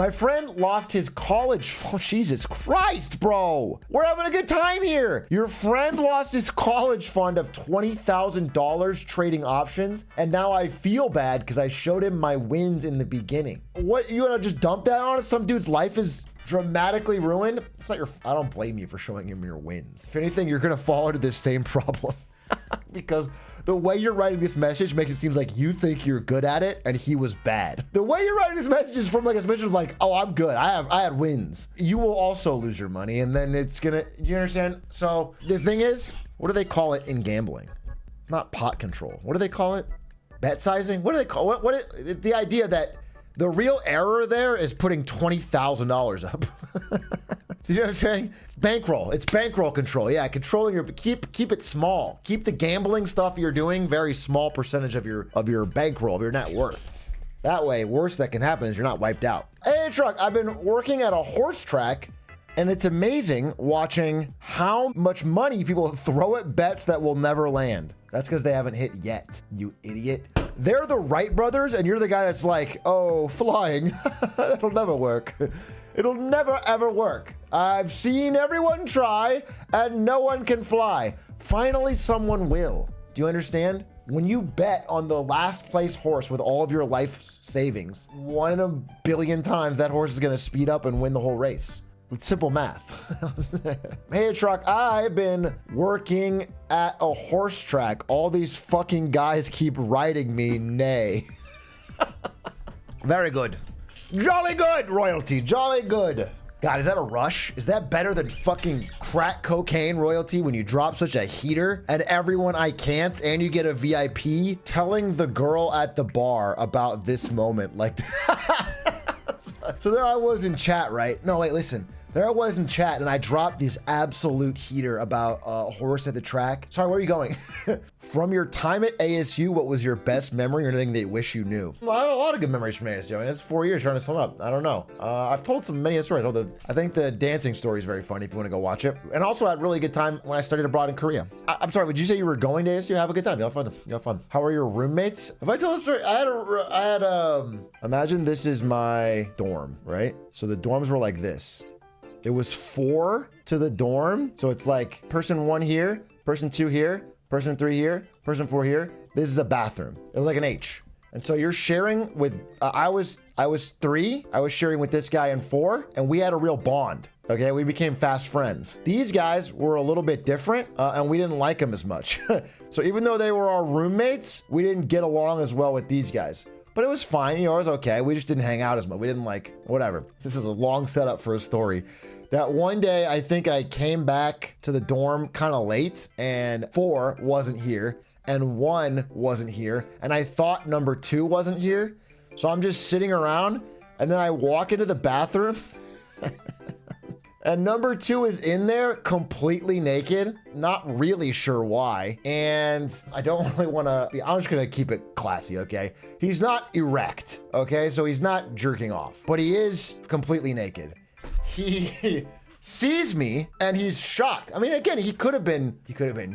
My friend lost his college. Oh, Jesus Christ, bro. We're having a good time here. Your friend lost his college fund of $20,000 trading options. And now I feel bad because I showed him my wins in the beginning. What, you want to just dump that on us? Some dude's life is dramatically ruined. It's not your, I don't blame you for showing him your wins. If anything, you're going to fall into this same problem. Because the way you're writing this message makes it seem like you think you're good at it and he was bad. The way you're writing this message is from like a message of like, oh, I'm good. I had wins. You will also lose your money and then it's gonna, you understand? So the thing is, what do they call it in gambling? Not pot control. What do they call it? Bet sizing? What do they call it? The idea that the real error there is putting $20,000 up. You know what I'm saying? It's bankroll. It's bankroll control. Yeah, controlling your keep it small. Keep the gambling stuff you're doing very small percentage of your bankroll, of your net worth. That way, worst that can happen is you're not wiped out. Hey, truck, I've been working at a horse track, and it's amazing watching how much money people throw at bets that will never land. That's because they haven't hit yet, you idiot. They're the Wright brothers, and you're the guy that's like, oh, flying. That'll never work. It'll never, ever work. I've seen everyone try, and no one can fly. Finally, someone will. Do you understand? When you bet on the last place horse with all of your life savings, 1 in a billion times that horse is going to speed up and win the whole race. It's simple math. Hey, truck, I've been working at a horse track. All these fucking guys keep writing me nay. Very good. Jolly good, royalty. Jolly good. God, is that a rush? Is that better than fucking crack cocaine royalty when you drop such a heater and everyone I can't and you get a VIP telling the girl at the bar about this moment? Like, so there I was in chat, right? No, wait, listen. There I was in chat and I dropped this absolute heater about a horse at the track. Sorry, where are you going? From your time at ASU, what was your best memory or anything that you wish you knew? Well, I have a lot of good memories from ASU. I mean, it's 4 years trying to sum up. I don't know. I've told many of the stories. I think the dancing story is very funny if you want to go watch it. And also I had a really good time when I studied abroad in Korea. I'm sorry, would you say you were going to ASU? Have a good time. You'll have fun. You'll have fun. How are your roommates? If I tell a story, imagine this is my dorm, right? So the dorms were like this. It was 4 to the dorm. So it's like person 1 here, person 2 here, person 3 here, person 4 here. This is a bathroom. It was like an H. And so you're sharing with, I was 3. I was sharing with this guy in 4 and we had a real bond. Okay, we became fast friends. These guys were a little bit different and we didn't like them as much. So even though they were our roommates, we didn't get along as well with these guys. But it was fine, you know, it was okay. We just didn't hang out as much. We didn't like, whatever. This is a long setup for a story. That one day, I think I came back to the dorm kind of late and 4 wasn't here and 1 wasn't here. And I thought number 2 wasn't here. So I'm just sitting around and then I walk into the bathroom and number 2 is in there completely naked. Not really sure why. And I don't really want to be, I'm just going to keep it classy, okay? He's not erect, okay? So he's not jerking off, but he is completely naked. He sees me and he's shocked. I mean, again, he could have been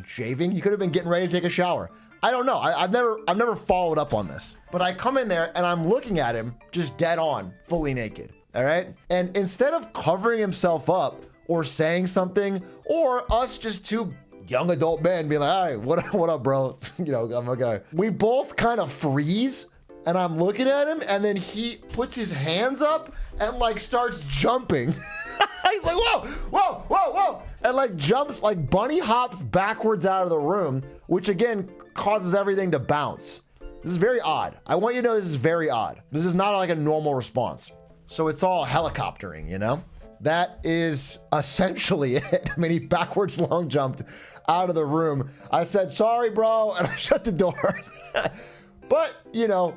shaving. He could have been getting ready to take a shower. I don't know. I've never followed up on this, but I come in there and I'm looking at him just dead on, fully naked. All right. And instead of covering himself up or saying something, or us just 2 young adult men being like, "Hey, what up, bro?" You know, I'm okay. We both kind of freeze. And I'm looking at him, and then he puts his hands up and like starts jumping. He's like, whoa, whoa, whoa, whoa. And like jumps, like bunny hops backwards out of the room, which again causes everything to bounce. This is very odd. I want you to know this is very odd. This is not like a normal response. So it's all helicoptering, you know? That is essentially it. I mean, he backwards long jumped out of the room. I said, sorry, bro, and I shut the door. But, you know,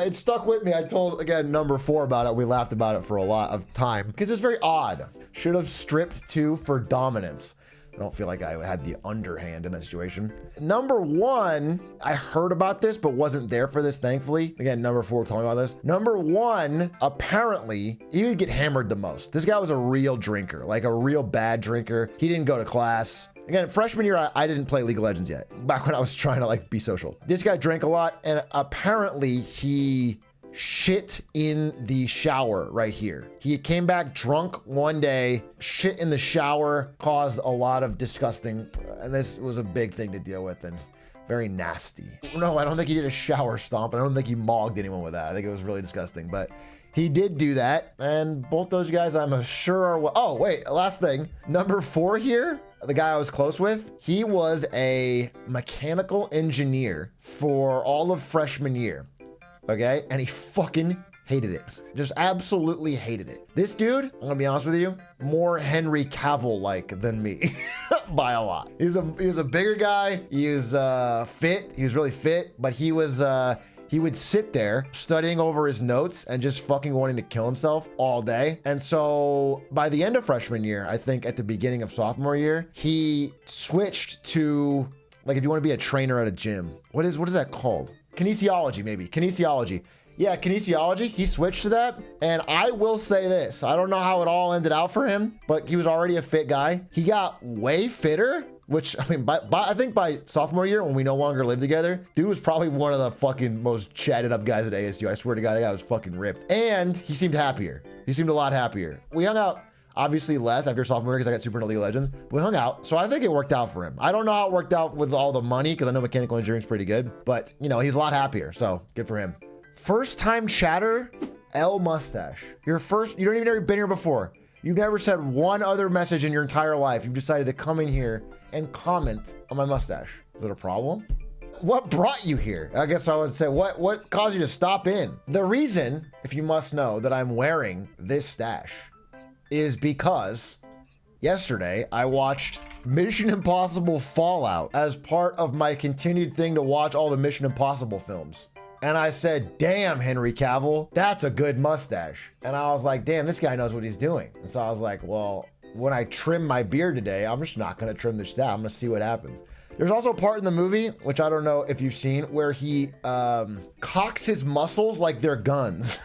it stuck with me. I told, again, number 4 about it. We laughed about it for a lot of time because it was very odd. Should have stripped 2 for dominance. I don't feel like I had the underhand in that situation. Number 1, I heard about this, but wasn't there for this, thankfully. Again, number 4 told me about this. Number 1, apparently, he would get hammered the most. This guy was a real drinker, like a real bad drinker. He didn't go to class. Again, freshman year, I didn't play League of Legends yet. Back when I was trying to like be social. This guy drank a lot, and apparently he shit in the shower right here. He came back drunk one day, shit in the shower, caused a lot of disgusting, and this was a big thing to deal with and very nasty. No, I don't think he did a shower stomp. I don't think he mogged anyone with that. I think it was really disgusting, but he did do that. And both those guys, I'm sure are, oh wait, last thing. Number 4 here, the guy I was close with, he was a mechanical engineer for all of freshman year. Okay, and he fucking hated it. Just absolutely hated it. This dude, I'm gonna be honest with you, more Henry Cavill-like than me by a lot. He's a bigger guy. He is fit. He was really fit, but he would sit there studying over his notes and just fucking wanting to kill himself all day. And so by the end of freshman year, I think at the beginning of sophomore year, he switched to, like, if you want to be a trainer at a gym, what is that called? Kinesiology, maybe. Kinesiology. Yeah, kinesiology. He switched to that. And I will say this. I don't know how it all ended out for him, but he was already a fit guy. He got way fitter, which, I mean, I think by sophomore year, when we no longer lived together, dude was probably one of the fucking most chatted up guys at ASU. I swear to God, that guy was fucking ripped. And he seemed happier. He seemed a lot happier. We hung out obviously less after sophomore year because I got super into League of Legends. We hung out, so I think it worked out for him. I don't know how it worked out with all the money because I know mechanical engineering is pretty good, but you know, he's a lot happier, so good for him. First time chatter, L Mustache. You don't even ever been here before. You've never said one other message in your entire life. You've decided to come in here and comment on my mustache. Is it a problem? What brought you here? I guess I would say, what caused you to stop in? The reason, if you must know, that I'm wearing this stash is because yesterday I watched Mission Impossible Fallout as part of my continued thing to watch all the Mission Impossible films. And I said, damn, Henry Cavill, that's a good mustache. And I was like, damn, this guy knows what he's doing. And so I was like, well, when I trim my beard today, I'm just not gonna trim the stash. I'm gonna see what happens. There's also a part in the movie, which I don't know if you've seen, where he cocks his muscles like they're guns.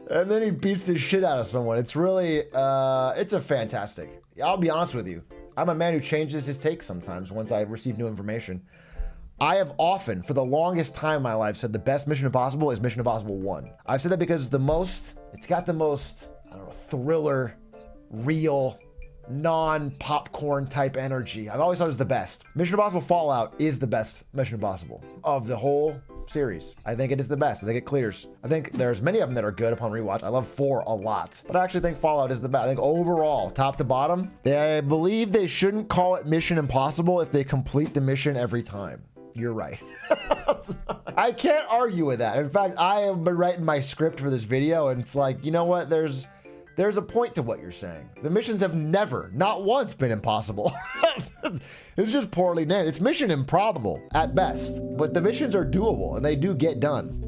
And then he beats the shit out of someone. It's really, it's a fantastic. I'll be honest with you. I'm a man who changes his take sometimes once I receive new information. I have often, for the longest time in my life, said the best Mission Impossible is Mission Impossible 1. I've said that because it's got the most, I don't know, thriller, real, non-popcorn type energy. I've always thought it was the best. Mission Impossible Fallout is the best Mission Impossible of the whole series. I think it is the best. I think it clears. I think there's many of them that are good upon rewatch. I love 4 a lot, but I actually think Fallout is the best. I think overall, top to bottom, I believe they shouldn't call it Mission Impossible if they complete the mission every time. You're right. I can't argue with that. In fact, I have been writing my script for this video, and it's like, you know what? There's a point to what you're saying. The missions have never, not once, been impossible. It's just poorly named. It's mission improbable at best, but the missions are doable and they do get done.